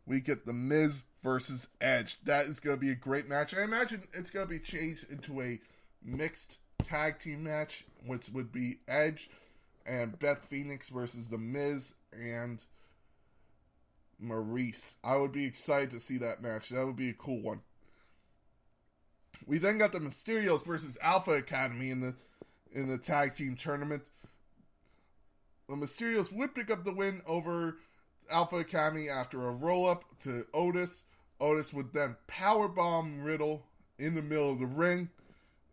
we get The Miz versus Edge. That is going to be a great match. I imagine it's going to be changed into a mixed tag team match, which would be Edge and Beth Phoenix versus The Miz and Maurice. I would be excited to see that match. That would be a cool one. We then got the Mysterios versus Alpha Academy in the tag team tournament. The Mysterios would pick up the win over Alpha Academy after a roll-up to Otis. Otis would then powerbomb Riddle in the middle of the ring.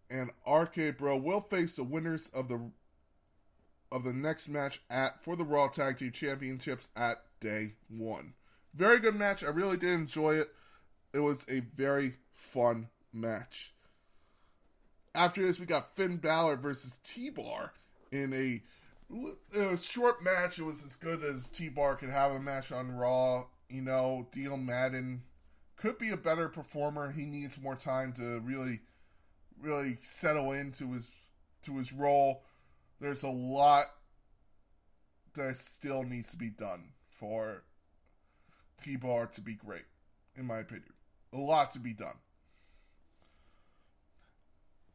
And RK Bro will face the winners of the next match for the Raw Tag Team Championships at Day 1. Very good match. I really did enjoy it. It was a very fun match. After this, we got Finn Balor versus T-Bar in a short match. It was as good as T-Bar could have a match on Raw. You know, Deal Madden could be a better performer. He needs more time to really settle into his role. There's a lot that still needs to be done for T-Bar to be great, in my opinion. A lot to be done.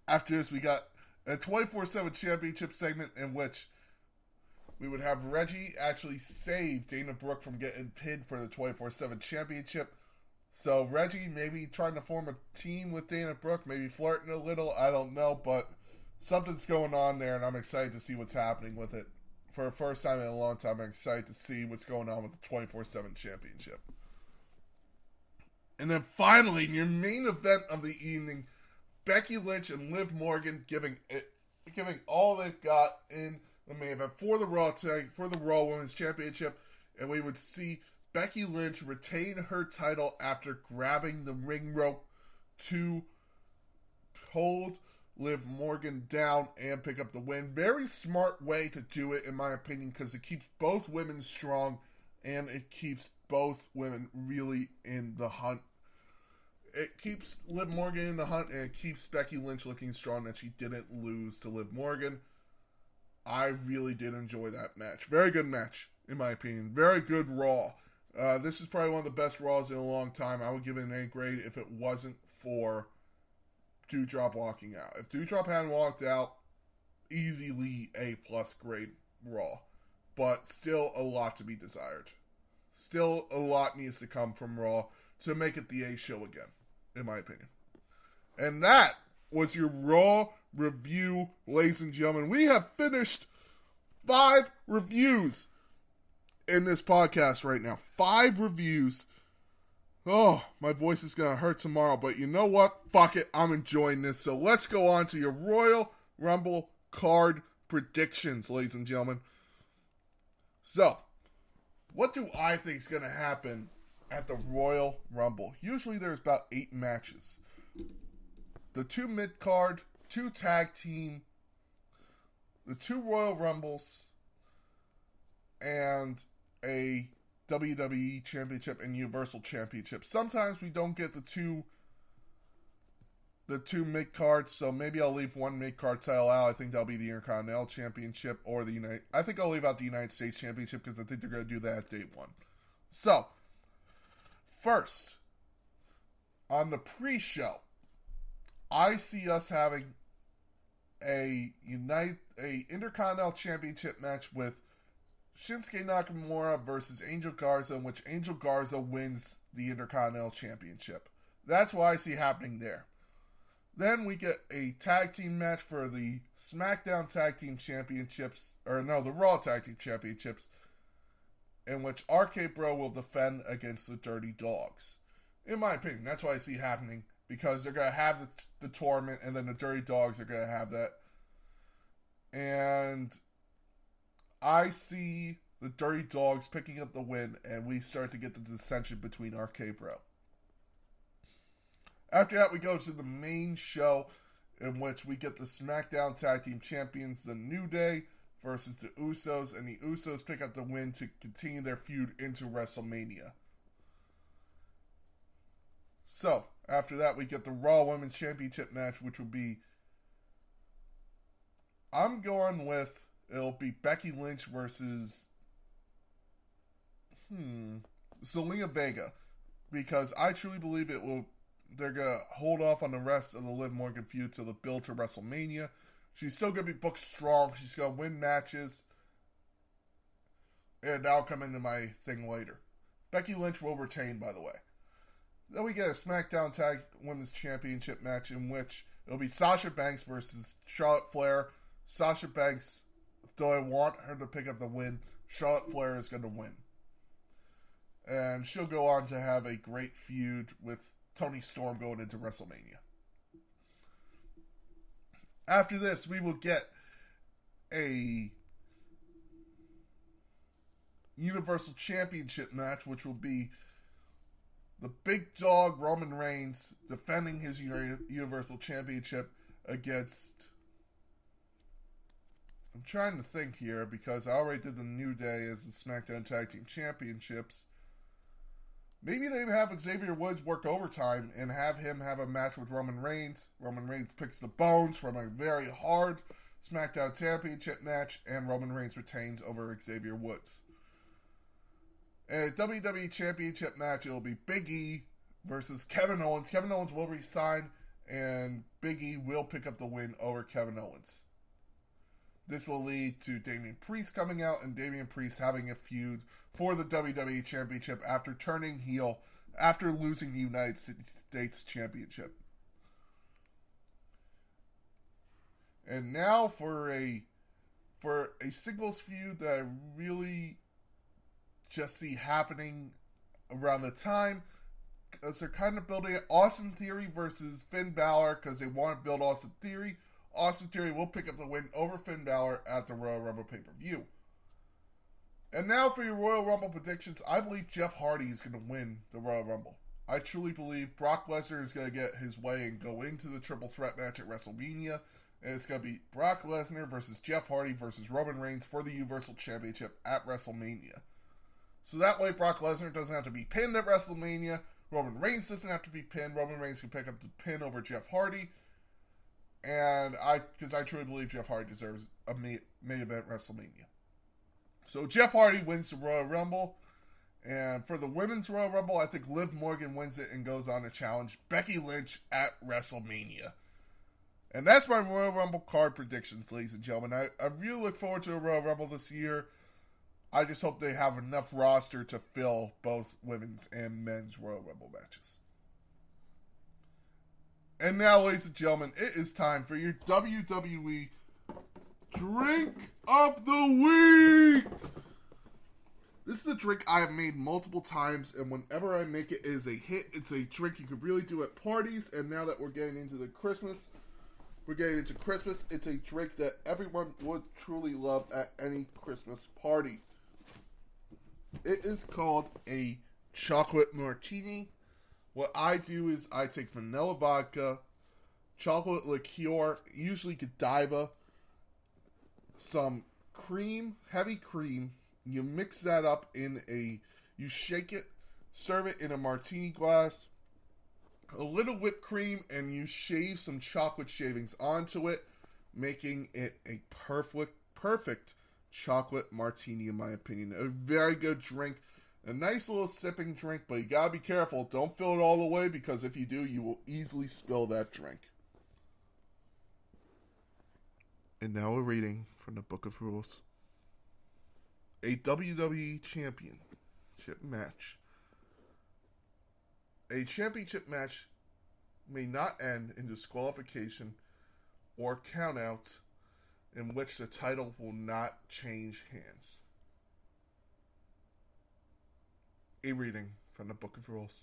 After this, we got a 24/7 championship segment in which we would have Reggie actually save Dana Brooke from getting pinned for the 24/7 championship. So Reggie maybe trying to form a team with Dana Brooke, maybe flirting a little, I don't know, but something's going on there, and I'm excited to see what's happening with it. For the first time in a long time, I'm excited to see what's going on with the 24/7 championship. And then finally, in your main event of the evening, Becky Lynch and Liv Morgan giving all they've got in the main event for the Raw Women's Championship, and we would see Becky Lynch retain her title after grabbing the ring rope to hold Liv Morgan down and pick up the win. Very smart way to do it, in my opinion, because it keeps both women strong and it keeps both women really in the hunt. It keeps Liv Morgan in the hunt, and it keeps Becky Lynch looking strong that she didn't lose to Liv Morgan. I really did enjoy that match. Very good match, in my opinion. Very good Raw. This is probably one of the best Raws in a long time. I would give it an A grade if it wasn't for Doudrop walking out. If Doudrop hadn't walked out, easily A+ grade Raw. But still a lot to be desired. Still a lot needs to come from Raw to make it the A show again, in my opinion. And that was your Raw review, ladies and gentlemen. We have finished 5 reviews in this podcast right now. 5 reviews. Oh, my voice is going to hurt tomorrow, but you know what? Fuck it, I'm enjoying this. So let's go on to your Royal Rumble card predictions, ladies and gentlemen. So, what do I think is going to happen at the Royal Rumble? Usually there's about 8 matches. The 2 mid-card, 2 tag team, the 2 Royal Rumbles, and a WWE Championship and Universal Championship. Sometimes we don't get the two mid-cards, so maybe I'll leave one mid-card title out. I think that'll be the Intercontinental Championship or I think I'll leave out the United States Championship because I think they're going to do that at Day 1. So, first, on the pre-show, I see us having a Intercontinental Championship match with Shinsuke Nakamura versus Angel Garza, in which Angel Garza wins the Intercontinental Championship. That's what I see happening there. Then we get a tag team match for the Smackdown Tag Team Championships, the Raw Tag Team Championships, in which RK Bro will defend against the Dirty Dogs. In my opinion, that's what I see happening, because they're going to have the tournament, and then the Dirty Dogs are going to have that. And I see the Dirty Dogs picking up the win, and we start to get the dissension between RK Bro. After that, we go to the main show, in which we get the SmackDown Tag Team Champions, the New Day, versus the Usos, and the Usos pick up the win to continue their feud into WrestleMania. So, after that, we get the Raw Women's Championship match, which will be... It'll be Becky Lynch versus... Zelina Vega. because I truly believe they're going to hold off on the rest of the Liv Morgan feud till the build to WrestleMania. She's still going to be booked strong. She's going to win matches. And that'll come into my thing later. Becky Lynch will retain, by the way. Then we get a SmackDown Tag Women's Championship match in which it'll be Sasha Banks versus Charlotte Flair. Sasha Banks, though I want her to pick up the win, Charlotte Flair is going to win. And she'll go on to have a great feud with Toni Storm going into WrestleMania. After this, we will get a Universal Championship match, which will be the big dog Roman Reigns defending his Universal Championship against... I'm trying to think here because I already did the New Day as the SmackDown Tag Team Championships. Maybe they have Xavier Woods work overtime and have him have a match with Roman Reigns. Roman Reigns picks the bones from a very hard SmackDown Championship match, and Roman Reigns retains over Xavier Woods. In a WWE Championship match, it will be Biggie versus Kevin Owens. Kevin Owens will resign, and Biggie will pick up the win over Kevin Owens. This will lead to Damian Priest coming out and Damian Priest having a feud for the WWE Championship after turning heel after losing the United States Championship. And now for a singles feud that I really just see happening around the time, because they're kind of building it. Austin Theory versus Finn Balor, because they want to build Austin Theory. Austin Theory will pick up the win over Finn Balor at the Royal Rumble pay-per-view. And now for your Royal Rumble predictions, I believe Jeff Hardy is going to win the Royal Rumble. I truly believe Brock Lesnar is going to get his way and go into the triple threat match at WrestleMania. And it's going to be Brock Lesnar versus Jeff Hardy versus Roman Reigns for the Universal Championship at WrestleMania. So that way Brock Lesnar doesn't have to be pinned at WrestleMania. Roman Reigns doesn't have to be pinned. Roman Reigns can pick up the pin over Jeff Hardy. And because I truly believe Jeff Hardy deserves a main event WrestleMania. So Jeff Hardy wins the Royal Rumble. And for the Women's Royal Rumble, I think Liv Morgan wins it and goes on to challenge Becky Lynch at WrestleMania. And that's my Royal Rumble card predictions, ladies and gentlemen. I really look forward to a Royal Rumble this year. I just hope they have enough roster to fill both women's and men's Royal Rumble matches. And now, ladies and gentlemen, it is time for your WWE Drink of the Week! This is a drink I have made multiple times, and whenever I make it, it is a hit. It's a drink you could really do at parties, and now that we're getting into Christmas, it's a drink that everyone would truly love at any Christmas party. It is called a chocolate martini. What I do is I take vanilla vodka, chocolate liqueur, usually Godiva, some cream, heavy cream. You mix that up you shake it, serve it in a martini glass, a little whipped cream, and you shave some chocolate shavings onto it, making it a perfect chocolate martini, in my opinion. A very good drink. A nice little sipping drink, but you gotta be careful. Don't fill it all the way, because if you do, you will easily spill that drink. And now a reading from the Book of Rules. A WWE Championship match. A championship match may not end in disqualification or countout in which the title will not change hands. A reading from the Book of Rules.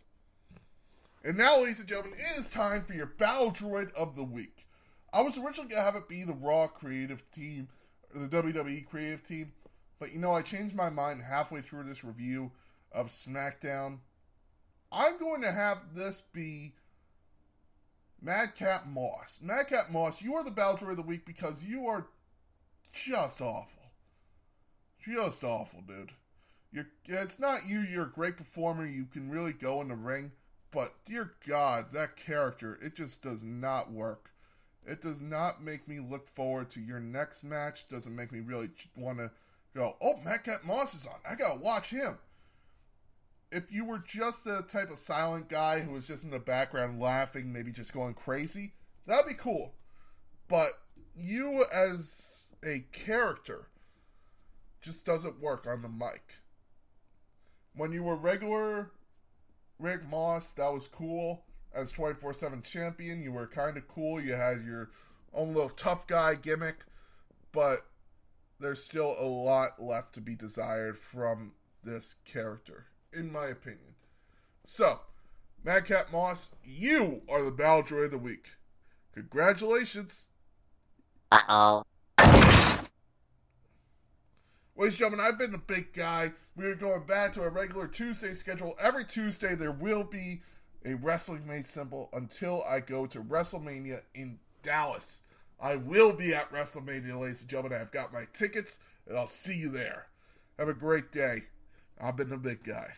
And now, ladies and gentlemen, it is time for your Battle Droid of the Week. I was originally going to have it be the Raw creative team, or the WWE creative team, but I changed my mind halfway through this review of SmackDown. I'm going to have this be Madcap Moss. Madcap Moss, you are the Battle Droid of the Week because you are just awful. Just awful, dude. It's not you, you're a great performer, you can really go in the ring, but dear God, that character, it just does not work. It does not make me look forward to your next match, doesn't make me really want to go, oh, Madcap Moss is on, I gotta watch him. if you were just the type of silent guy who was just in the background laughing, maybe just going crazy, that'd be cool. But you as a character just doesn't work on the mic. When you were regular Rick Moss, that was cool. As 24/7 champion, you were kind of cool. You had your own little tough guy gimmick. But there's still a lot left to be desired from this character, in my opinion. So, Madcap Moss, you are the Battle Droid of the Week. Congratulations. Uh-oh. Ladies and gentlemen, I've been the big guy. We are going back to our regular Tuesday schedule. Every Tuesday there will be a Wrestling Made Simple until I go to WrestleMania in Dallas. I will be at WrestleMania, ladies and gentlemen. I've got my tickets, and I'll see you there. Have a great day. I've been the big guy.